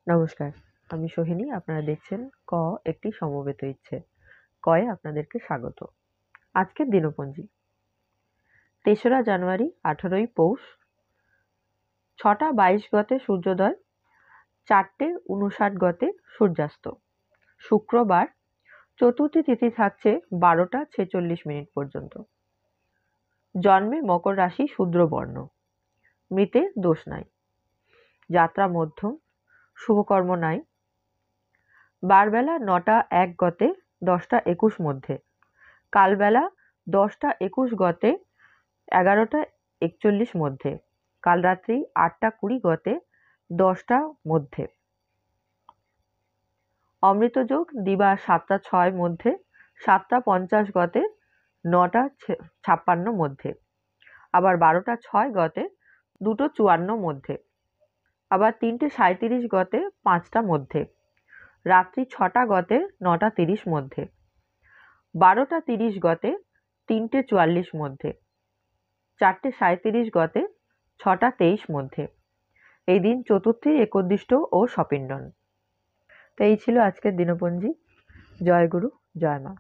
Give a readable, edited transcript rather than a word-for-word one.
নমস্কার, আমি সোহিনী। আপনারা দেখছেন ক একটি সমবেত ইচ্ছে। কয়ে আপনাদেরকে স্বাগত। আজকের দিনপঞ্জি ৩রা জানুয়ারি, ১৮ই পৌষ, ৬টা ২২ গতে সূর্যোদয়, ৪টে ৫৯ গতে সূর্যাস্ত। শুক্রবার, চতুর্থী তিথি থাকছে ১২টা ৪৬ মিনিট পর্যন্ত। জন্মে মকর রাশি, শূদ্রবর্ণ। মৃতে দোষ নাই। যাত্রা মধ্যম, শুভকর্ম নাই। বারবেলা ৯টা ১ গতে ১০টা ২১ মধ্যে। কালবেলা ১০টা ২১ গতে ১১টা ৪১ মধ্যে। কাল রাত্রি ৮টা ২০ গতে ১০টা মধ্যে। অমৃতযোগ দিবা ৭টা ৬ মধ্যে, ৭টা ৫০ গতে ৯টা ৫৬ মধ্যে। আবার ১২টা ৬ গতে ২টো ৫৪ মধ্যে। আবার ৩টে ৩৭ গতে ৫টা মধ্যে। রাত্রি ৬টা গতে ৯টা ৩০ মধ্যে। ১২টা ৩০ গতে ৩টে ৪৪ মধ্যে। ৪টে ৩৭ গতে ৬টা ২৩ মধ্যে। এই দিন চতুর্থীর একোদ্দিষ্ট ও সপিণ্ডন। তো এই ছিল আজকের দিনপঞ্জি। জয় গুরু, জয় মা।